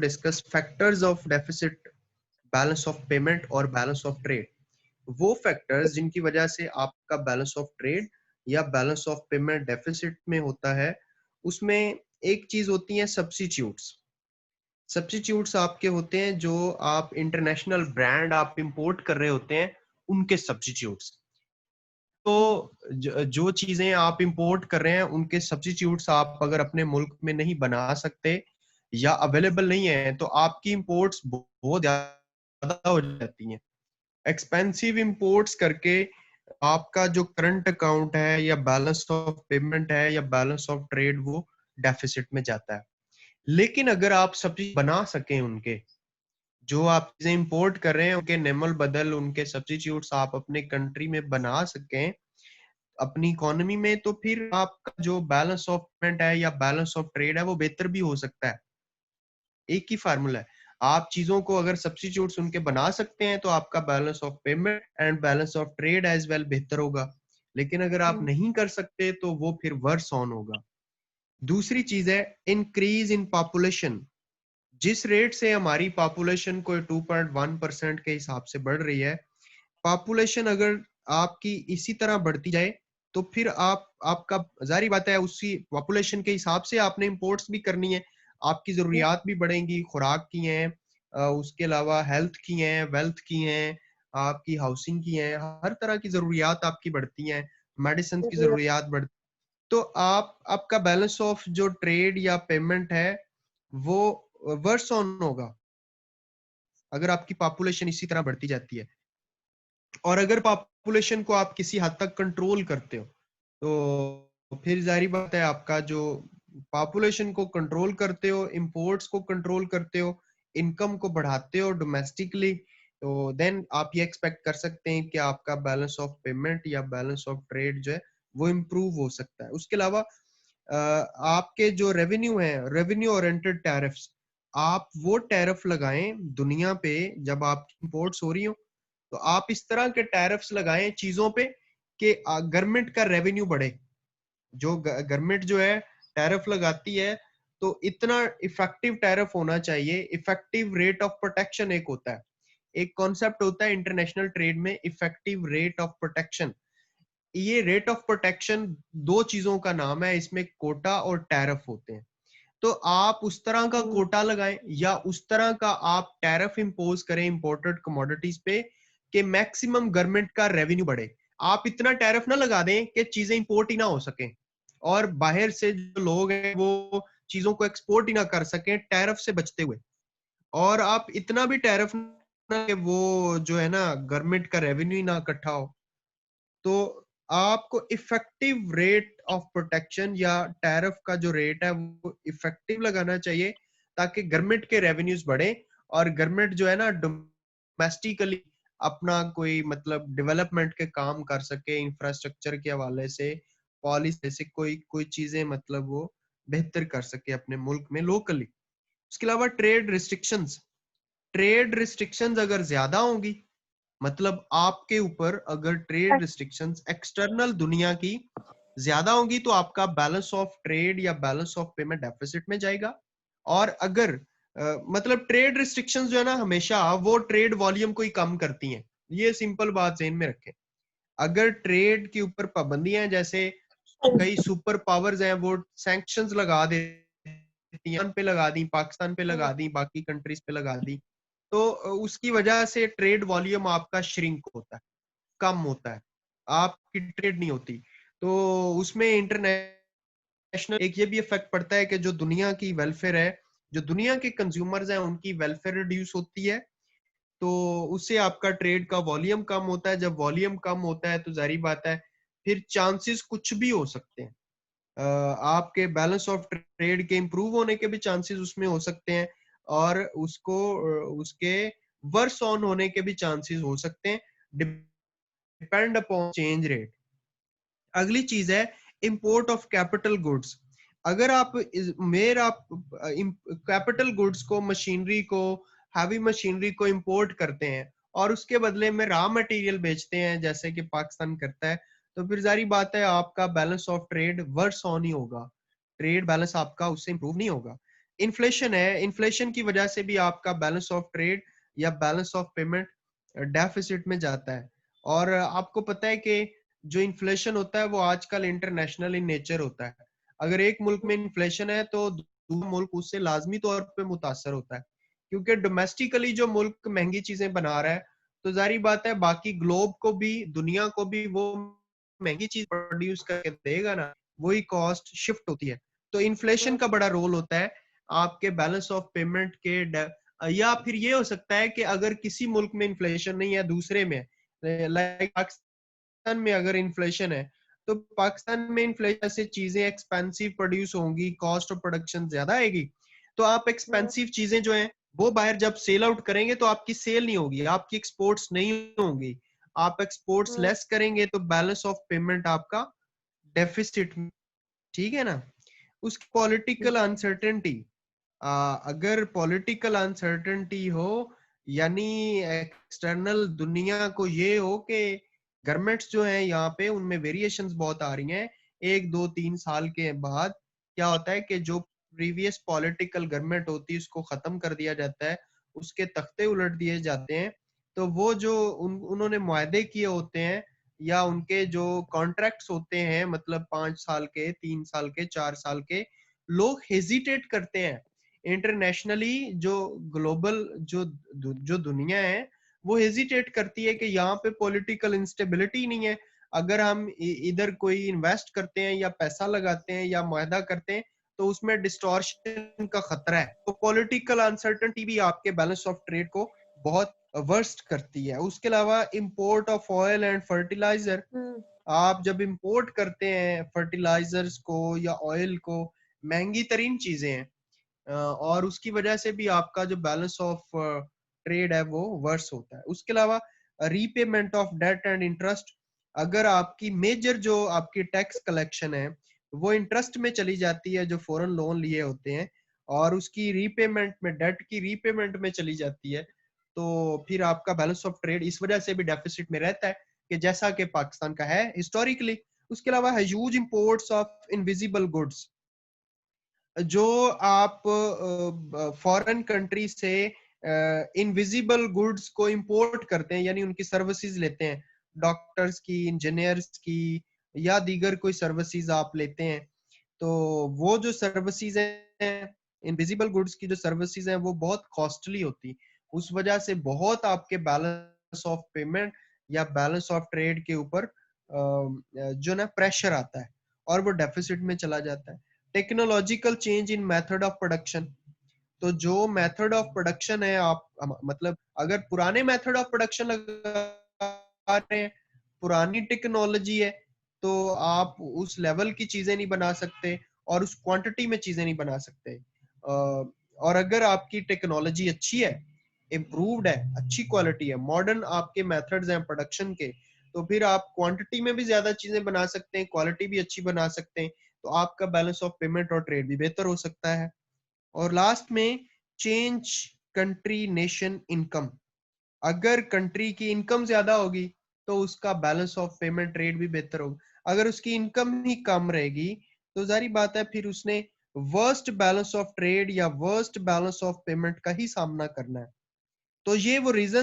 Discuss factors of deficit, balance of payment और balance of trade. वो factors जिनकी वजह से आपका बैलेंस ऑफ ट्रेड या बैलेंस ऑफ पेमेंट डेफिसिट में होता है, उसमें एक चीज होती है सब्स्टिट्यूट्स। सब्स्टिट्यूट्स आपके होते हैं जो आप इंटरनेशनल ब्रांड आप इंपोर्ट कर रहे होते हैं, उनके सब्स्टिट्यूट्स। तो जो चीजें आप इंपोर्ट कर रहे हैं उनके सब्स्टिट्यूट्स आप अगर अपने मुल्क में नहीं बना सकते या अवेलेबल नहीं है, तो आपकी इंपोर्ट्स बहुत ज्यादा हो जाती हैं। एक्सपेंसिव इंपोर्ट्स करके आपका जो करंट अकाउंट है या बैलेंस ऑफ पेमेंट है या बैलेंस ऑफ ट्रेड, वो डेफिसिट में जाता है। लेकिन अगर आप सब्सिडी बना सकें, उनके जो आप चीजें इंपोर्ट कर रहे हैं उनके नेमल बदल, उनके सब्स्टिट्यूट्स आप अपने कंट्री में बना सकें अपनी इकोनॉमी में, तो फिर आपका जो बैलेंस ऑफ पेमेंट है या बैलेंस ऑफ ट्रेड है वो बेहतर भी हो सकता है। एक ही फार्मूला है, आप चीजों को अगर सब्स्टिट्यूट्स उनके बना सकते हैं तो आपका balance of payment and balance of trade as well बेहतर होगा। लेकिन अगर आप नहीं कर सकते तो वो फिर वर्स ऑन होगा। दूसरी चीज है इंक्रीज इन पॉपुलेशन। जिस रेट से हमारी पॉपुलेशन कोई 2.1% के हिसाब से बढ़ रही है, पॉपुलेशन अगर आपकी इसी तरह बढ़ती जाए तो फिर आपका जारी बात है उसी पॉपुलेशन के हिसाब से आपने इंपोर्ट्स भी करनी है, आपकी जरूरियात भी बढ़ेंगी, खुराक की हैं, उसके अलावा हेल्थ की हैं, वेल्थ की हैं, आपकी हाउसिंग की हैं, हर तरह की जरूरियात आपकी बढ़ती हैं, मेडिसिन की जरूरियात बढ़ती। तो आपका बैलेंस ऑफ जो ट्रेड या पेमेंट है वो वर्स ऑन होगा अगर आपकी पॉपुलेशन इसी तरह बढ़ती जाती है। और अगर पॉपुलेशन को आप किसी हद तक कंट्रोल करते हो, तो फिर जारी बात है आपका जो पॉपुलेशन को कंट्रोल करते हो, इंपोर्ट्स को कंट्रोल करते हो, इनकम को बढ़ाते हो डोमेस्टिकली, तो देन आप ये एक्सपेक्ट कर सकते हैं कि आपका बैलेंस ऑफ पेमेंट या बैलेंस ऑफ ट्रेड जो है वो इम्प्रूव हो सकता है। उसके अलावा आपके जो रेवेन्यू है, रेवेन्यू ओरिएंटेड टैरिफ्स, आप वो टैरिफ लगाएं दुनिया पे जब आपकी इंपोर्ट्स हो रही हो, तो आप इस तरह के टैरिफ्स लगाएं चीजों पे कि गवर्नमेंट का रेवेन्यू बढ़े। जो गवर्नमेंट जो है टैरिफ लगाती है, तो इतना इफेक्टिव टैरिफ होना चाहिए। इफेक्टिव रेट ऑफ प्रोटेक्शन एक होता है, एक कॉन्सेप्ट होता है इंटरनेशनल ट्रेड में, इफेक्टिव रेट ऑफ प्रोटेक्शन। ये रेट ऑफ प्रोटेक्शन दो चीजों का नाम है, इसमें कोटा और टैरिफ होते हैं। तो आप उस तरह का कोटा लगाएं या उस तरह का आप टैरिफ इंपोज करें इंपोर्टेड कमोडिटीज पे कि मैक्सिमम गवर्नमेंट का रेवेन्यू बढ़े। आप इतना टैरिफ ना लगा दें कि चीजें इंपोर्ट ही ना हो सके और बाहर से जो लोग हैं वो चीजों को एक्सपोर्ट ही ना कर सकें टैरिफ से बचते हुए। और आप इतना भी टैरिफ ना कि वो जो है ना गवर्नमेंट का रेवेन्यू ही ना इकट्ठा हो। तो आपको इफेक्टिव रेट ऑफ प्रोटेक्शन या टैरिफ का जो रेट है वो इफेक्टिव लगाना चाहिए ताकि गवर्नमेंट के रेवेन्यूज बढ़े और गवर्नमेंट जो है ना डोमेस्टिकली अपना कोई मतलब डेवलपमेंट के काम कर सके, इंफ्रास्ट्रक्चर के हवाले से, पॉलिसी से कोई कोई चीजें मतलब वो बेहतर कर सके अपने मुल्क में लोकली। उसके अलावा ट्रेड रिस्ट्रिक्शंस अगर ज्यादा होंगी, मतलब आपके ऊपर अगर ट्रेड रिस्ट्रिक्शंस एक्सटर्नल दुनिया की ज्यादा होंगी, तो आपका बैलेंस ऑफ ट्रेड या बैलेंस ऑफ पेमेंट डेफिसिट में जाएगा। और अगर मतलब ट्रेड रिस्ट्रिक्शंस जो है ना हमेशा वो ट्रेड वॉल्यूम को ही कम करती हैं। ये सिंपल बात ज़हन में रखें। अगर ट्रेड के ऊपर पाबंदियां, जैसे कई सुपर पावर्स हैं वो सैंक्शंस लगा देती हैं, ईरान पे लगा दी, पाकिस्तान पे लगा दी, बाकी कंट्रीज पे लगा दी, तो उसकी वजह से ट्रेड वॉल्यूम आपका श्रिंक होता है, कम होता है, आपकी ट्रेड नहीं होती। तो उसमें इंटरनेशनल एक ये भी इफेक्ट पड़ता है कि जो दुनिया की वेलफेयर है, जो दुनिया के कंज्यूमर्स हैं उनकी वेलफेयर रिड्यूस होती है, तो उससे आपका ट्रेड का वॉल्यूम कम होता है। जब वॉल्यूम कम होता है तो जारी बात है फिर चांसेस कुछ भी हो सकते हैं। आपके बैलेंस ऑफ ट्रेड के इंप्रूव होने के भी चांसेस उसमें हो सकते हैं और उसके वर्स ऑन होने के भी चांसेस हो सकते हैं, डिपेंड अपॉन चेंज रेट। अगली चीज है इंपोर्ट ऑफ कैपिटल गुड्स। अगर आप कैपिटल गुड्स को, मशीनरी को, हैवी मशीनरी को इंपोर्ट करते हैं और उसके बदले में रॉ मटेरियल बेचते हैं जैसे कि पाकिस्तान करता है, तो फिर जारी बात है आपका balance of trade worsen ही होगा, ट्रेड बैलेंस आपका उससे इंप्रूव नहीं होगा। इन्फ्लेशन है, इन्फ्लेशन की वजह से भी आपका बैलेंस ऑफ ट्रेड या बैलेंस ऑफ पेमेंट डेफिसिट में जाता है। और आपको पता है कि जो इन्फ्लेशन होता है वो आजकल इंटरनेशनल इन नेचर होता है। अगर एक मुल्क में इन्फ्लेशन है तो दूसरा मुल्क उससे लाजमी तौर पे मुतासर होता है, क्योंकि डोमेस्टिकली जो मुल्क महंगी चीजें बना रहा है तो जारी बात है बाकी ग्लोब को भी, दुनिया को भी वो महंगी चीज प्रोड्यूस करके देगा ना, वही कॉस्ट शिफ्ट होती है। तो इन्फ्लेशन का बड़ा रोल होता है आपके बैलेंस ऑफ पेमेंट के या फिर ये हो सकता है कि अगर किसी मुल्क में इन्फ्लेशन नहीं है दूसरे में, लाइक पाकिस्तान में अगर इन्फ्लेशन है तो पाकिस्तान में इन्फ्लेशन से चीजें एक्सपेंसिव प्रोड्यूस होंगी, कॉस्ट ऑफ प्रोडक्शन ज्यादा आएगी, तो आप एक्सपेंसिव चीजें जो हैं वो बाहर जब सेल आउट करेंगे तो आपकी सेल नहीं होगी, आपकी एक्सपोर्ट्स नहीं होंगी, आप एक्सपोर्ट्स लेस करेंगे तो बैलेंस ऑफ पेमेंट आपका डेफिसिट, ठीक है ना। उसकी पॉलिटिकल अनसर्टेनिटी, अगर पॉलिटिकल अनसर्टेनिटी हो, यानी एक्सटर्नल दुनिया को ये हो कि गवर्नमेंट्स जो हैं यहाँ पे उनमें वेरिएशंस बहुत आ रही हैं, 1 2 3 साल के बाद क्या होता है कि जो प्रीवियस पॉलिटिकल गवर्नमेंट होती है उसको खत्म कर दिया जाता है, उसके तख्ते उलट दिए जाते हैं। तो वो जो उन्होंने मुआहदे किए होते हैं या उनके जो कॉन्ट्रैक्ट्स होते हैं, मतलब 5 साल के, 3 साल के, 4 साल के, लोग हेजिटेट करते हैं। इंटरनेशनली जो ग्लोबल जो दुनिया है वो हेजिटेट करती है कि यहाँ पे पॉलिटिकल इंस्टेबिलिटी नहीं है, अगर हम इधर कोई इन्वेस्ट करते हैं या पैसा लगाते हैं या मुआहदा करते हैं तो उसमें डिस्टॉर्शन का खतरा है। तो पॉलिटिकल अनसर्टेनिटी भी आपके बैलेंस ऑफ ट्रेड को बहुत वर्स्ट करती है। उसके अलावा import of oil and fertiliser, आप जब इंपोर्ट करते हैं फर्टिलाइजर्स को या ऑयल को, महंगी तरीन चीजें हैं, और उसकी वजह से भी आपका जो बैलेंस ऑफ ट्रेड है वो वर्स होता है। उसके अलावा repayment of debt and interest, अगर आपकी मेजर जो आपकी टैक्स कलेक्शन है वो इंटरेस्ट में चली जाती है, जो फॉरेन लोन लिए होते हैं, और उसकी रीपेमेंट में, डेट की रीपेमेंट में चली जाती है, तो फिर आपका बैलेंस ऑफ ट्रेड इस वजह से भी डेफिसिट में रहता है कि जैसा कि पाकिस्तान का है हिस्टोरिकली। उसके अलावा huge imports of invisible goods, जो आप फॉरेन कंट्री से इनविजिबल गुड्स को इंपोर्ट करते हैं, यानी उनकी सर्विसेज लेते हैं, डॉक्टर्स की, इंजीनियर्स की, या दीगर कोई सर्विसेज आप लेते हैं, तो वो जो सर्विसेज हैं, इनविजिबल गुड्स की जो सर्विसेज हैं वो बहुत कॉस्टली होती, उस वजह से बहुत आपके बैलेंस ऑफ पेमेंट या बैलेंस ऑफ ट्रेड के ऊपर जो ना प्रेशर आता है और वो डेफिसिट में चला जाता है। Technological change in method of production, तो जो मेथड ऑफ प्रोडक्शन है, आप मतलब अगर पुराने मेथड ऑफ प्रोडक्शन लगा रहे हैं, पुरानी टेक्नोलॉजी है, तो आप उस लेवल की चीजें नहीं बना सकते और उस क्वांटिटी में चीजें नहीं बना सकते। और अगर आपकी टेक्नोलॉजी अच्छी है, इम्प्रूव्ड है, अच्छी क्वालिटी है, मॉडर्न आपके मेथड्स हैं प्रोडक्शन के, तो फिर आप क्वांटिटी में भी ज्यादा चीजें बना सकते हैं, क्वालिटी भी अच्छी बना सकते हैं, तो आपका बैलेंस ऑफ पेमेंट और ट्रेड भी बेहतर हो सकता है। और लास्ट में चेंज कंट्री नेशन इनकम, अगर कंट्री की इनकम ज्यादा होगी तो उसका बैलेंस ऑफ पेमेंट ट्रेड भी बेहतर होगा। अगर उसकी इनकम ही कम रहेगी तो जारी बात है फिर उसने वर्स्ट बैलेंस ऑफ ट्रेड या वर्स्ट बैलेंस ऑफ पेमेंट का ही सामना करना है। तो ये वो रीजन